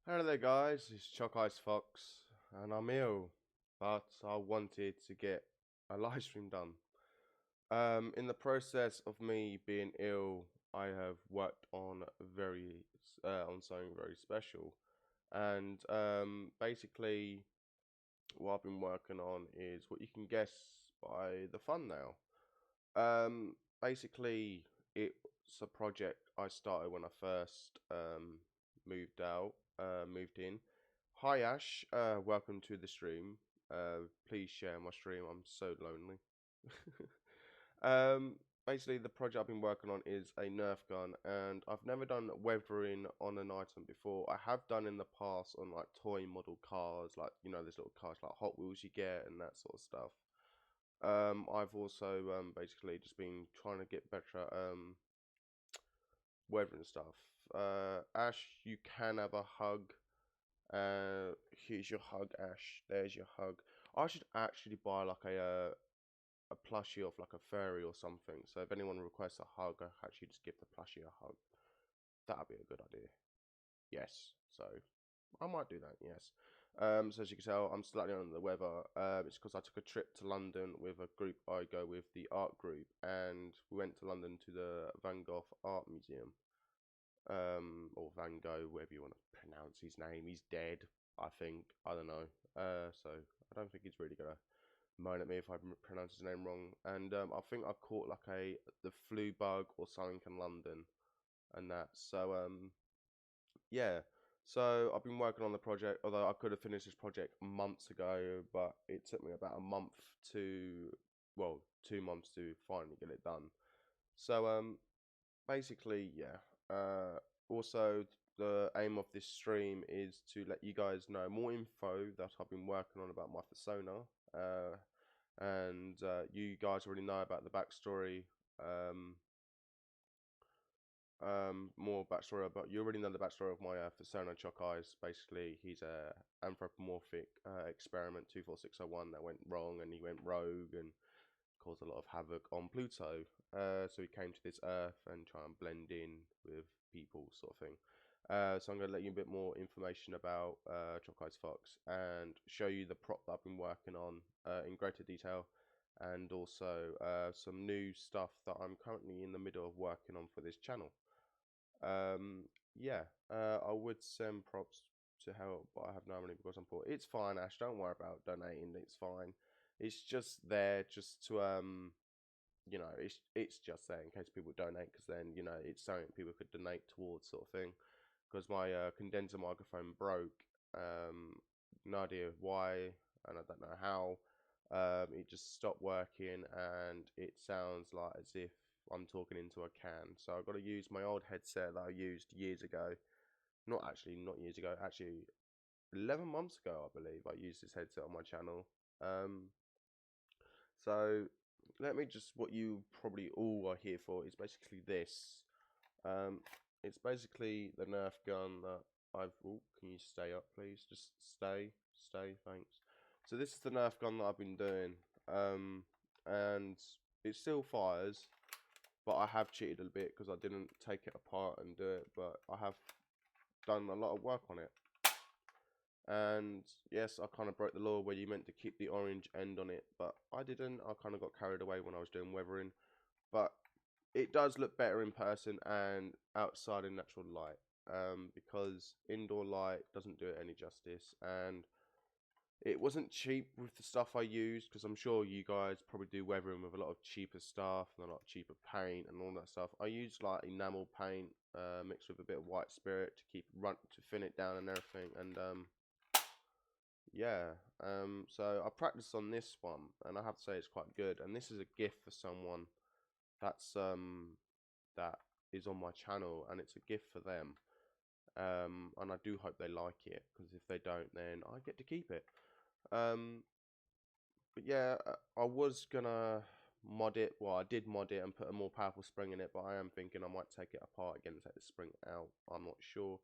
Hello there guys, it's ChocIce Fox and I'm ill, but I wanted to get a live stream done. In the process of me being ill, I have worked on on something very special, and basically what I've been working on is what you can guess by the thumbnail. Basically it's a project I started when I first moved out, moved in. Hi Ash, welcome to the stream. Please share my stream. I'm so lonely. um, Basically, the project I've been working on is a Nerf gun, and I've never done weathering on an item before. I have done in the past on like toy model cars, like there's little cars like Hot Wheels you get and that sort of stuff. I've also basically just been trying to get better at weathering stuff. Ash, you can have a hug. Here's your hug, Ash. There's your hug. I should actually buy like a plushie of like a furry or something. So if anyone requests a hug, I actually just give the plushie a hug. That'd be a good idea. Yes. So I might do that. Yes. So as you can tell, I'm slightly under the weather. It's because I took a trip to London with a group I go with, the art group, and we went to London to the Van Gogh Art Museum. Or Van Gogh, whatever you want to pronounce his name. He's dead, I think. I don't know. So I don't think he's really gonna moan at me if I pronounce his name wrong. And I think I caught like the flu bug or something in London, and that. So yeah. So I've been working on the project, although I could have finished this project months ago, but it took me about a month to, well, 2 months to finally get it done. So basically, yeah. Also, the aim of this stream is to let you guys know more info that I've been working on about my Fursona. And you guys already know about the backstory. Um, More backstory about, you already know the backstory of my Fursona ChocIce. Basically, he's a anthropomorphic experiment 24601 that went wrong, and he went rogue and caused a lot of havoc on Pluto. So he came to this Earth and try and blend in with people, sort of thing. So I'm going to let you a bit more information about ChocIce Fox and show you the prop that I've been working on in greater detail, and also some new stuff that I'm currently in the middle of working on for this channel. Yeah, I would send props to help, but I have no money because I'm poor. It's fine, Ash. Don't worry about donating. It's fine. It's just there, just to it's just there in case people donate, because then it's something people could donate towards, sort of thing. Because my condenser microphone broke. No idea why, and I don't know how. It just stopped working, and it sounds like as if I'm talking into a can. So I've got to use my old headset that I used years ago. Not years ago. Actually, 11 months ago, I believe I used this headset on my channel. Um, so let me just, what you probably all are here for is basically this. Um, it's basically the Nerf gun that I've. Oh, can you stay up, please? Just stay. Thanks. So this is the Nerf gun that I've been doing, and it still fires, but I have cheated a bit because I didn't take it apart and do it. But I have done a lot of work on it. And yes, I kind of broke the law where you meant to keep the orange end on it, but I didn't. I kind of got carried away when I was doing weathering. But it does look better in person and outside in natural light, because indoor light doesn't do it any justice. And it wasn't cheap with the stuff I used, because I'm sure you guys probably do weathering with a lot of cheaper stuff and a lot cheaper paint and all that stuff. I used like enamel paint mixed with a bit of white spirit to thin it down and everything. And yeah, so I practiced on this one, and I have to say it's quite good. And this is a gift for someone that's that is on my channel, and it's a gift for them. And I do hope they like it, because if they don't, then I get to keep it. Um, but yeah, I was gonna mod it. Well, I did mod it and put a more powerful spring in it, but I am thinking I might take it apart again and take the spring out. I'm not sure,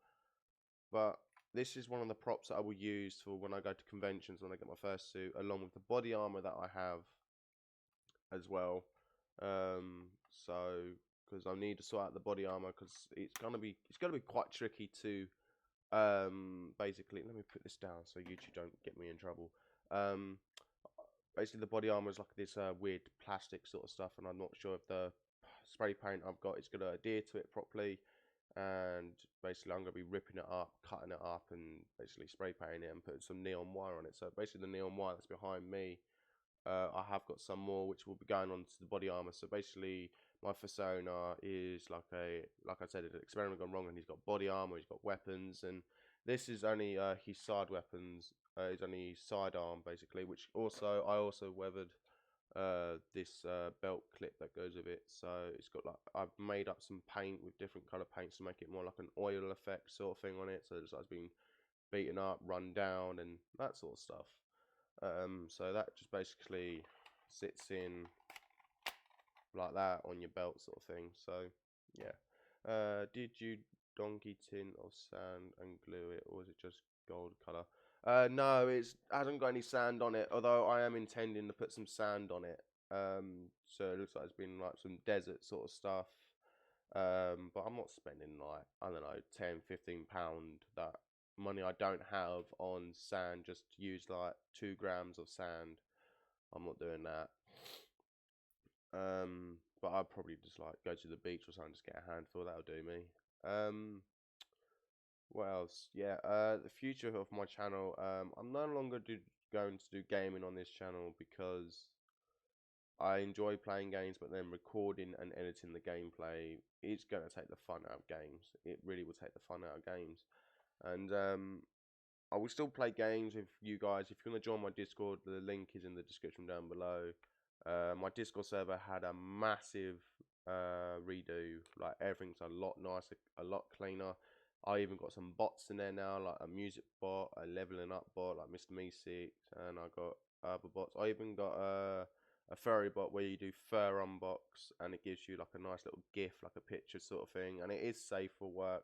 but this is one of the props that I will use for when I go to conventions, when I get my first suit, along with the body armor that I have as well. So because I need to sort out the body armor, because it's gonna be quite tricky to Basically, let me put this down so YouTube don't get me in trouble. Um, Basically the body armor is like this weird plastic sort of stuff, and I'm not sure if the spray paint I've got is gonna adhere to it properly. And basically, I'm gonna be ripping it up, cutting it up, and basically spray painting it and putting some neon wire on it. So basically, the neon wire that's behind me, I have got some more which will be going on to the body armor. So basically, my Fursona is like I said, an experiment gone wrong, and he's got body armor, he's got weapons, and this is only his side weapons. His only sidearm basically, which also I also weathered this belt clip that goes with it. So it's got like I've made up some paint with different color paints to make it more like an oil effect sort of thing on it. So it's like been beaten up, run down, and that sort of stuff. So that just basically sits in like that on your belt sort of thing. So yeah. Did you donkey tin of sand and glue it, or is it just gold color? No, it hasn't got any sand on it. Although I am intending to put some sand on it. So it looks like it's been like some desert sort of stuff. But I'm not spending like I don't know 10-15 pound that money I don't have on sand just to use like 2 grams of sand. I'm not doing that. But I'd probably just like go to the beach or something, just get a handful. That'll do me. Um, what else? Yeah. The future of my channel. I'm no longer going to do gaming on this channel because I enjoy playing games, but then recording and editing the gameplay is going to take the fun out of games. It really will take the fun out of games, and I will still play games with you guys. If you want to join my Discord, the link is in the description down below. My Discord server had a massive redo. Like everything's a lot nicer, a lot cleaner. I even got some bots in there now, like a music bot, a leveling up bot, like Mr. Me6, and I got other bots. I even got a furry bot where you do fur unbox, and it gives you like a nice little GIF, like a picture sort of thing, and it is safe for work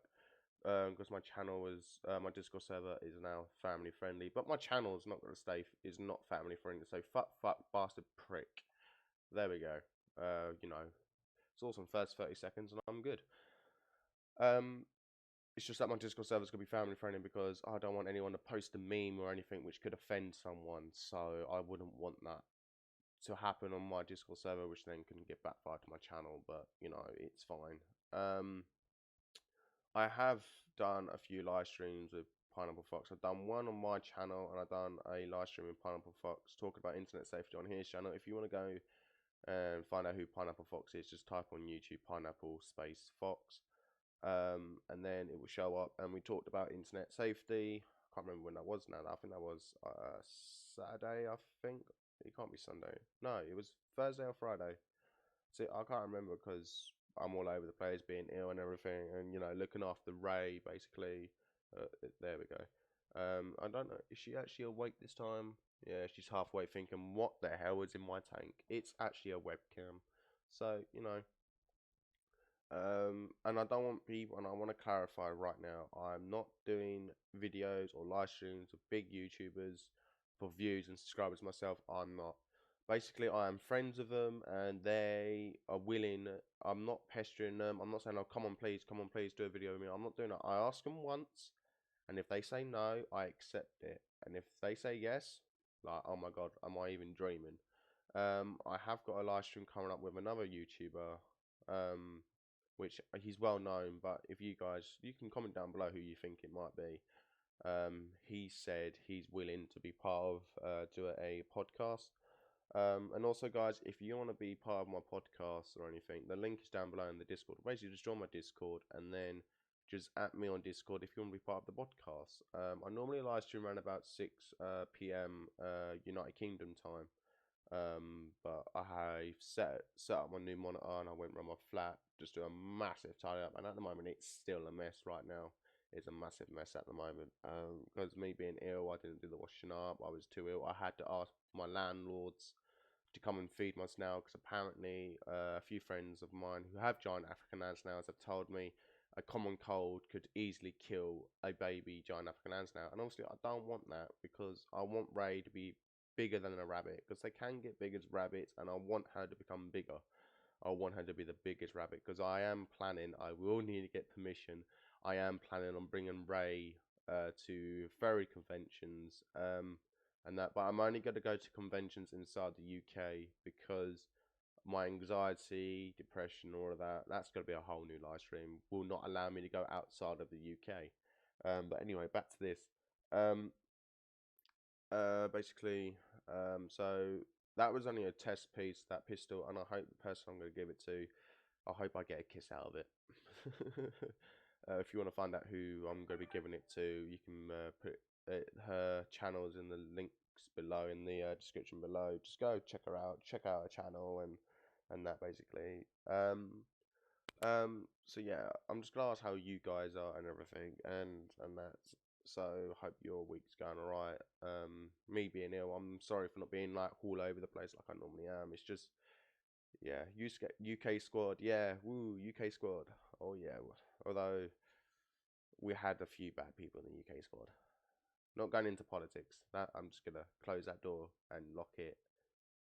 because my channel is my Discord server is now family friendly, but my channel is not going to stay is not family friendly. So fuck bastard prick. There we go. You know, it's awesome. First 30 seconds and I'm good. Um, it's just that my Discord server is going to be family friendly because I don't want anyone to post a meme or anything which could offend someone. So I wouldn't want that to happen on my Discord server, which then can get backfired to my channel. But you know, it's fine. I have done a few live streams with Pineapple Fox. I've done one on my channel, and I've done a live stream with Pineapple Fox talking about internet safety on his channel. If you want to go and find out who Pineapple Fox is, just type on YouTube Pineapple space Fox, and then it will show up. And we talked about internet safety. I can't remember when that was now. I think that was Saturday. I think it can't be Sunday. No, it was Thursday or Friday. See, I can't remember because I'm all over the place, being ill and everything, and you know, looking after Ray basically. There we go. I don't know. Is she actually awake this time? Yeah, she's halfway thinking, "What the hell is in my tank?" It's actually a webcam. So you know, and I don't want people, and I want to clarify right now, I'm not doing videos or live streams of big YouTubers for views and subscribers myself. I'm not. Basically, I am friends with them, and they are willing. I'm not pestering them. I'm not saying, "Oh, come on, please, do a video with me." I'm not doing that. I ask them once, and if they say no, I accept it. And if they say yes, like, oh my God, am I even dreaming? I have got a live stream coming up with another YouTuber. Um, which he's well known, but if you guys, you can comment down below who you think it might be. He said he's willing to be part of do a podcast. And also, guys, if you want to be part of my podcast or anything, the link is down below in the Discord. Basically, just join my Discord and then just at me on Discord if you want to be part of the podcast. I normally live stream around about 6 p.m. United Kingdom time. But I set up my new monitor and I went around my flat, just do a massive tidy up, and at the moment it's still a mess right now. It's a massive mess at the moment. Because me being ill, I didn't do the washing up. I was too ill. I had to ask my landlords to come and feed my snail because apparently a few friends of mine who have giant African land snails have told me a common cold could easily kill a baby giant African land snail, and obviously I don't want that because I want Ray to be bigger than a rabbit because they can get big as rabbits, and I want her to become bigger. I want her to be the biggest rabbit because I am planning. I will need to get permission. I am planning on bringing Ray to furry conventions, and that. But I'm only going to go to conventions inside the UK because my anxiety, depression, all of that, that's going to be a whole new live stream. Will not allow me to go outside of the UK. But anyway, back to this. Um, Basically, so that was only a test piece, that pistol, and I hope the person I'm going to give it to, I hope I get a kiss out of it. If you want to find out who I'm going to be giving it to, you can put her channels in the links below in the description below. Just go check her out, check out her channel, and that basically. So yeah, I'm just gonna ask how you guys are and everything, and that. So hope your week's going alright. Me being ill, I'm sorry for not being like all over the place like I normally am. It's just yeah, UK squad, yeah, woo, UK squad. Oh yeah. Although we had a few bad people in the UK squad. Not going into politics. That I'm just gonna close that door and lock it,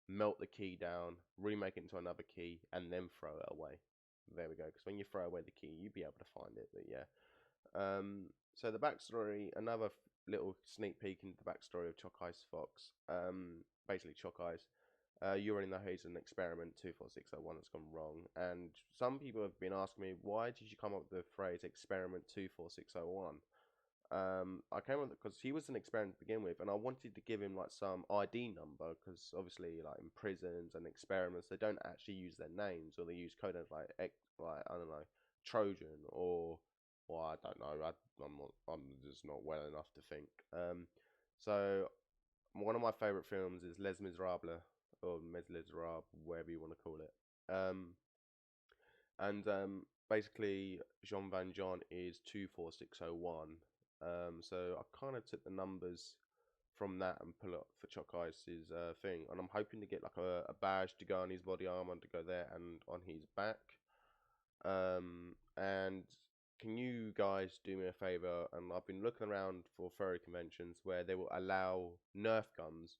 melt the key down, remake it into another key, and then throw it away. There we go. Because when you throw away the key, you'll be able to find it. But yeah. So the backstory, another little sneak peek into the backstory of ChocIce Fox. Basically ChocIce. You already know he's an experiment 24601 that's gone wrong, and some people have been asking me, why did you come up with the phrase experiment 24601? I came up with it because he was an experiment to begin with, and I wanted to give him like some ID number because obviously, like in prisons and experiments, they don't actually use their names, or they use code names like I don't know, Trojan, or I don't know. I'm just not well enough to think. So one of my favorite films is Les Miserables, or Mes Miserables, whatever you want to call it. And basically Jean Van John is 24601. So I kind of took the numbers from that and pull up for ChocIce's thing, and I'm hoping to get like a badge to go on his body armor to go there and on his back. And can you guys do me a favor? And I've been looking around for furry conventions where they will allow Nerf guns.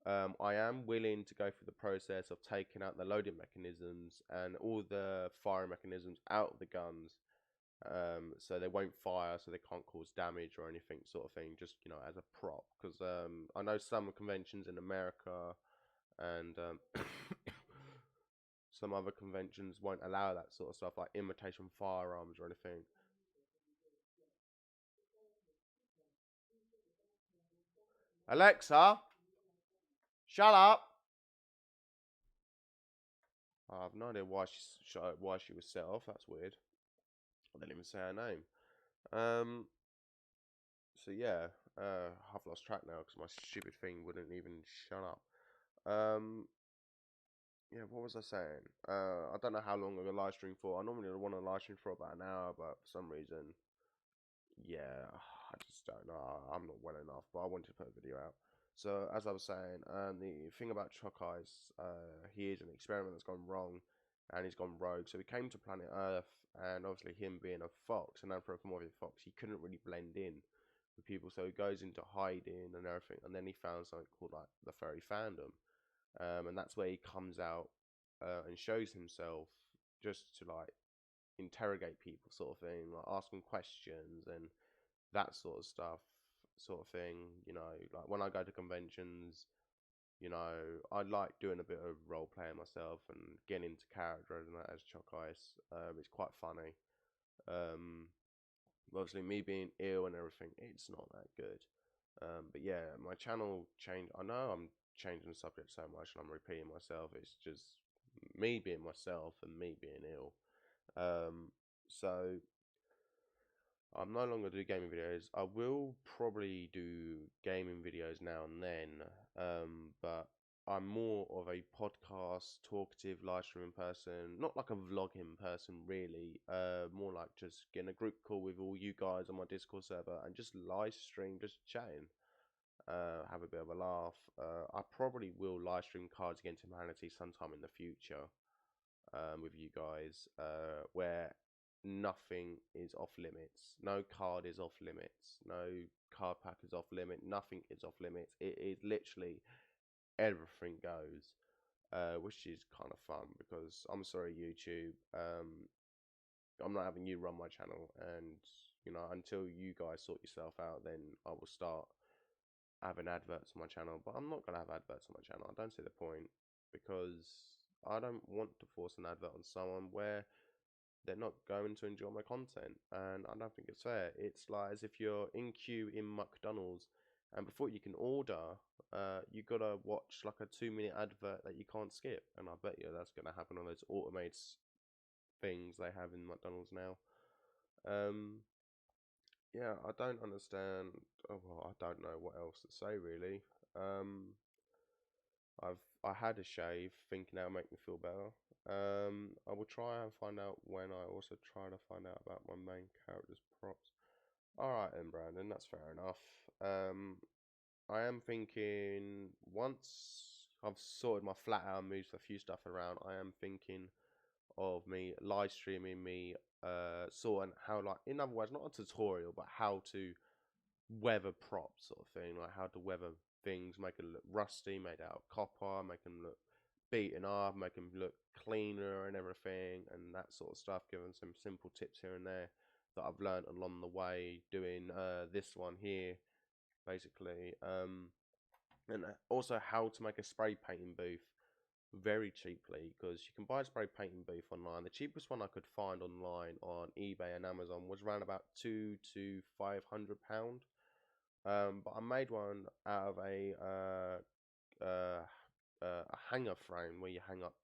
I am willing to go through the process of taking out the loading mechanisms and all the firing mechanisms out of the guns, so they won't fire, so they can't cause damage or anything, sort of thing. Just as a prop, because I know some conventions in America and some other conventions won't allow that sort of stuff, like imitation firearms or anything. Alexa, shut up. I have no idea why she was set off. That's weird. I didn't even say her name. Um. So yeah, I've lost track now because my stupid thing wouldn't even shut up. Um. Yeah, what was I saying? I don't know how long I'm gonna live stream for. I normally want to live stream for about an hour, but for some reason, yeah, I just don't know. I'm not well enough, but I wanted to put a video out. So as I was saying, the thing about ChocIce, he is an experiment that's gone wrong, and he's gone rogue. So he came to planet Earth, and obviously him being a fox, an anthropomorphic fox, he couldn't really blend in with people. So he goes into hiding and everything, and then he found something called like the furry fandom, and that's where he comes out and shows himself just to like interrogate people, sort of thing, like ask them questions and that sort of stuff, sort of thing. Like when I go to conventions, I like doing a bit of role playing myself and getting into character and that as ChocIce. It's quite funny. Um, Obviously, me being ill and everything, it's not that good. But yeah, my channel changed. I know I'm changing the subject so much and I'm repeating myself. It's just me being myself and me being ill. So I'm no longer do gaming videos. I will probably do gaming videos now and then, but I'm more of a podcast, talkative, live streaming person. Not like a vlogging person, really. More like just getting a group call with all you guys on my Discord server and just live stream, just chatting. Have a bit of a laugh. I probably will live stream Cards Against Humanity sometime in the future, with you guys, where nothing is off limits. No card is off limits. No card pack is off limit. Nothing is off limits. It is literally everything goes, which is kind of fun because I'm sorry, YouTube. I'm not having you run my channel, and until you guys sort yourself out, then I will start having adverts on my channel. But I'm not gonna have adverts on my channel. I don't see the point, because I don't want to force an advert on someone where they're not going to enjoy my content, and I don't think it's fair. It's like as if you're in queue in McDonald's, and before you can order, you gotta watch like a 2 minute advert that you can't skip, and I bet you that's gonna happen on those automated things they have in McDonald's now. Um, yeah, I don't understand. Oh, well, I don't know what else to say really. Um, I had a shave, thinking that'll make me feel better. I will try and find out when. I also try to find out about my main character's props. All right, then, Brandon, that's fair enough. I am thinking, once I've sorted my flat out and moved a few stuff around, I am thinking of me live streaming me sorting how, like, in other words, not a tutorial, but how to weather props sort of thing, like how to weather things, make them look rusty, made out of copper, make them look beaten up, make them look cleaner and everything, and that sort of stuff. Giving some simple tips here and there that I've learned along the way doing this one here, basically. And also how to make a spray painting booth very cheaply, because you can buy a spray painting booth online. The cheapest one I could find online on eBay and Amazon was around about £200 to £500. But I made one out of a hanger frame where you hang up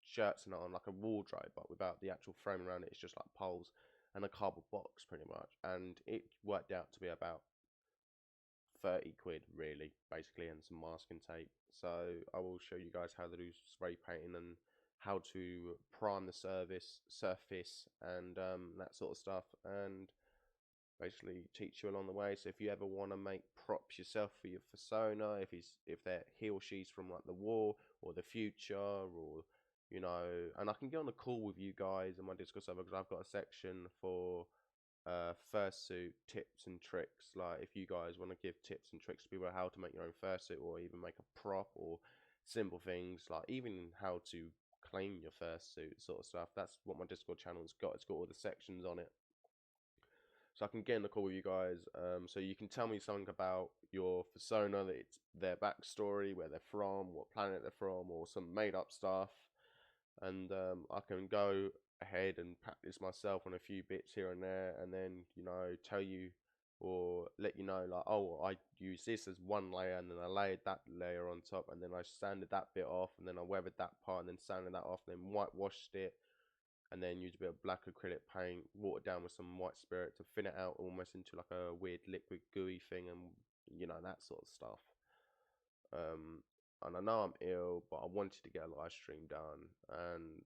shirts and on, like a wardrobe, but without the actual frame around it. It's just like poles and a cardboard box, pretty much. And it worked out to be about 30 quid, really, basically, and some masking tape. So I will show you guys how to do spray painting and how to prime the surface, and that sort of stuff. And basically teach you along the way. So if you ever want to make props yourself for your Fursona, if he or she's from like the war or the future, or and I can get on a call with you guys in my Discord server, because I've got a section for fursuit tips and tricks. Like if you guys want to give tips and tricks to people how to make your own fursuit, or even make a prop, or simple things like even how to claim your fursuit sort of stuff. That's what my Discord channel's got. It's got all the sections on it, so I can get in the call with you guys. So you can tell me something about your persona, that it's their backstory, where they're from, what planet they're from, or some made up stuff. And I can go ahead and practice myself on a few bits here and there, and then tell you or let you know, like, oh, I use this as one layer, and then I layered that layer on top, and then I sanded that bit off, and then I weathered that part, and then sanded that off, and then whitewashed it, and then use a bit of black acrylic paint, water down with some white spirit to thin it out almost into like a weird liquid gooey thing, and that sort of stuff. And I know I'm ill, but I wanted to get a live stream done, and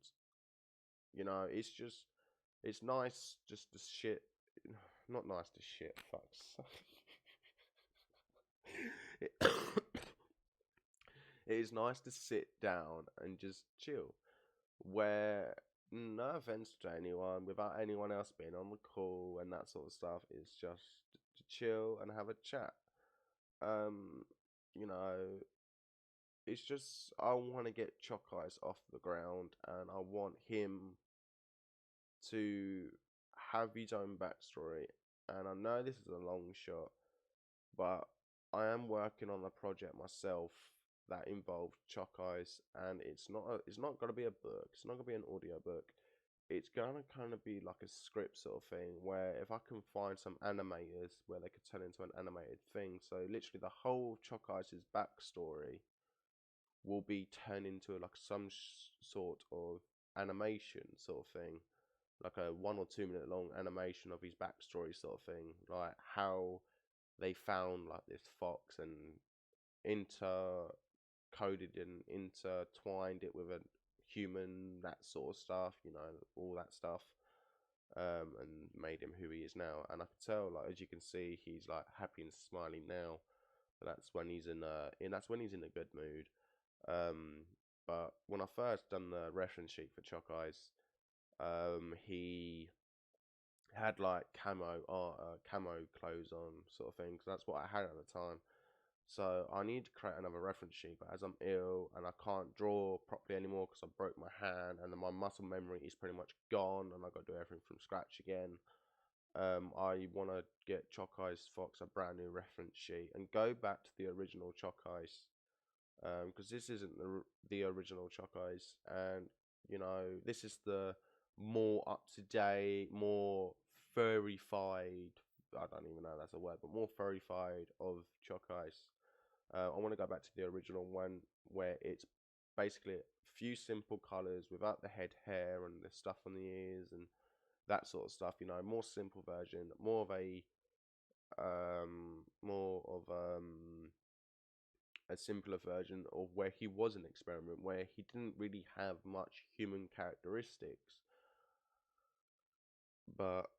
it's nice just to shit, not nice to shit, fucks. it, it is nice to sit down and just chill, where, no offense to anyone, without anyone else being on the call and that sort of stuff, it's just to chill and have a chat. Um, you know, it's just, I want to get ChocIce off the ground, and I want him to have his own backstory. And I know this is a long shot, but I am working on a project myself that involved ChocIce, and it's not gonna be a book. It's not gonna be an audio book. It's gonna kind of be like a script sort of thing, where if I can find some animators where they could turn into an animated thing. So literally the whole ChocIce's backstory will be turned into like some sort of animation sort of thing, like a 1 or 2 minute long animation of his backstory sort of thing, like how they found like this fox and intercoded and intertwined it with a human, that sort of stuff, all that stuff, and made him who he is now. And I can tell, like, as you can see, he's like happy and smiling now. But that's when he's that's when he's in a good mood. But when I first done the reference sheet for ChocIce, he had like camo clothes on sort of thing, because that's what I had at the time. So I need to create another reference sheet, but as I'm ill and I can't draw properly anymore because I broke my hand and then my muscle memory is pretty much gone and I got to do everything from scratch again. I want to get ChocIce Fox a brand new reference sheet and go back to the original ChocIce, because this isn't the original ChocIce, and you know this is the more up to date, more furrified. I don't even know if that's a word, but more furrified of ChocIce. I want to go back to the original one where it's basically a few simple colors without the head hair and the stuff on the ears and that sort of stuff. You know, more simple version, more of a simpler version of where he was an experiment, where he didn't really have much human characteristics, but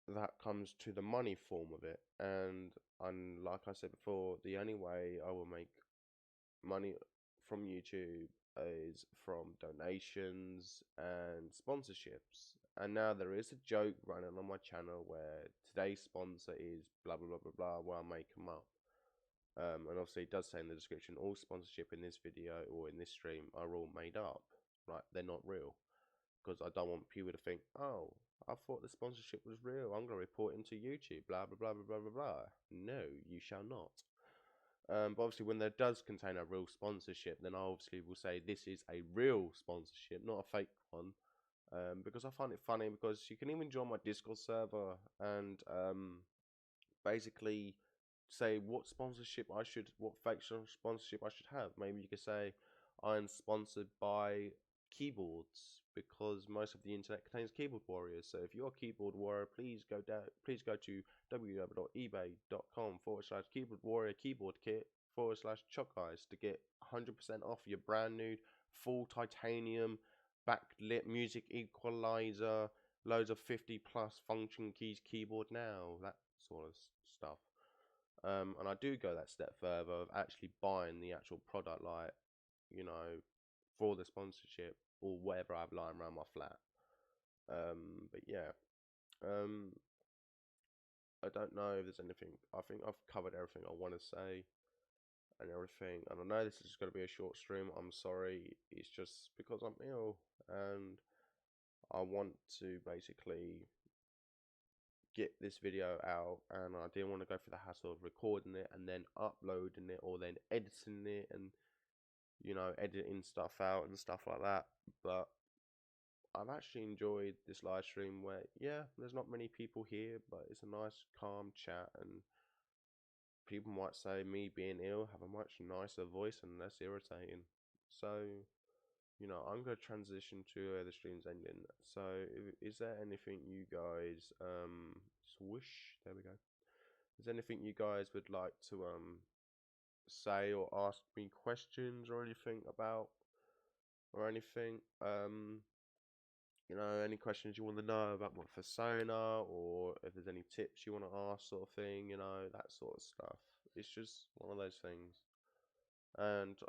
that comes to the money form of it. And like I said before, the only way I will make money from YouTube is from donations and sponsorships. And now there is a joke running on my channel where today's sponsor is blah blah blah blah blah, where I make them up. And obviously it does say in the description, all sponsorship in this video or in this stream are all made up. Right, they're not real. Because I don't want people to think, oh, I thought the sponsorship was real, I'm going to report into YouTube, blah blah blah blah blah blah blah. No, you shall not. But obviously when there does contain a real sponsorship, then I obviously will say this is a real sponsorship, not a fake one. Because I find it funny, because you can even join my Discord server and basically say what fake sponsorship I should have.Maybe you could say I'm sponsored by keyboards because most of the internet contains keyboard warriors. So if you're a keyboard warrior, please go to www.ebay.com/keyboard warrior keyboard kit /ChocIce to get 100% off your brand new full titanium backlit music equalizer, loads of 50+ function keys keyboard now, that sort of stuff. And I do go that step further of actually buying the actual product, like, you know, for the sponsorship or whatever I have lying around my flat. But yeah, um, I don't know if there's anything. I think I've covered everything I want to say and everything. And I know this is going to be a short stream. I'm sorry. It's just because I'm ill and I want to basically get this video out, and I didn't want to go through the hassle of recording it and then uploading it or then editing it and, you know, editing stuff out and stuff like that. But I've actually enjoyed this live stream where, yeah, there's not many people here, but it's a nice calm chat, and people might say me being ill have a much nicer voice and less irritating. So, you know, I'm going to transition to the stream's ending. So, is there anything you guys, swoosh, there we go. Is there anything you guys would like to, say or ask me questions or anything about, or anything? You know, any questions you want to know about my Fursona, or if there's any tips you want to ask, sort of thing, you know, that sort of stuff. It's just one of those things. And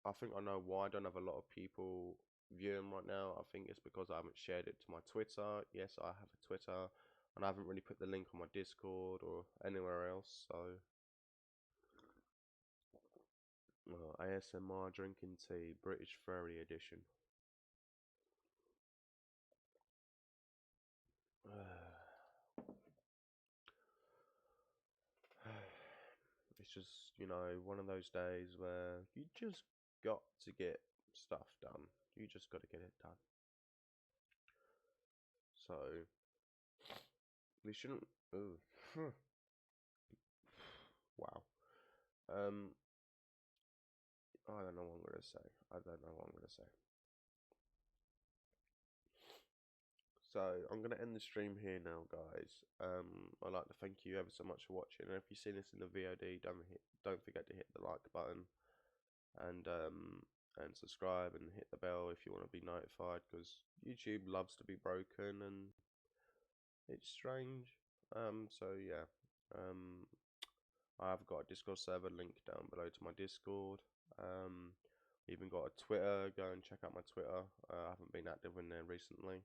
I think I know why I don't have a lot of people viewing right now. I think it's because I haven't shared it to my Twitter. Yes, I have a Twitter, and I haven't really put the link on my Discord or anywhere else. So, ASMR drinking tea, British Furry edition. It's just, you know, one of those days where you just got to get stuff done. You just got to get it done. So, we shouldn't. Ooh. Wow. I don't know what I'm going to say. I don't know what I'm going to say. So, I'm going to end the stream here now, guys. I'd like to thank you ever so much for watching. And if you've seen this in the VOD, don't forget to hit the like button and subscribe and hit the bell if you want to be notified, because YouTube loves to be broken and it's strange. So yeah, I've got a Discord server link down below to my Discord. Even got a Twitter. Go and check out my Twitter. I haven't been active in there recently.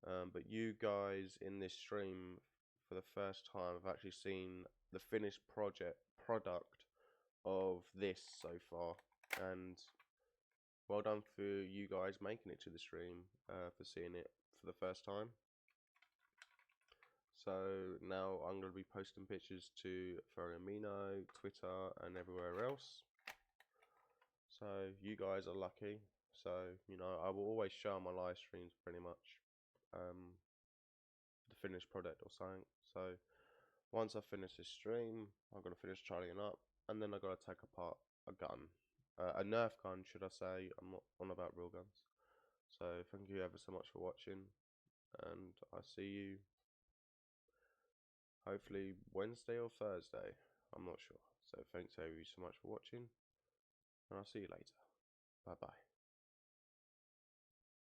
But you guys in this stream for the first time have actually seen the finished product of this so far, and well done for you guys making it to the stream, for seeing it for the first time. So now I'm going to be posting pictures to Furry Amino, Twitter, and everywhere else. So you guys are lucky. So, you know, I will always show my live streams pretty much, the finished product or something. So once I finish this stream, I'm going to finish charging up, and then I've got to take apart a gun. A Nerf gun, should I say. I'm not on about real guns. So thank you ever so much for watching, and I see you hopefully Wednesday or Thursday. I'm not sure. So thanks so much for watching, and I'll see you later. Bye bye.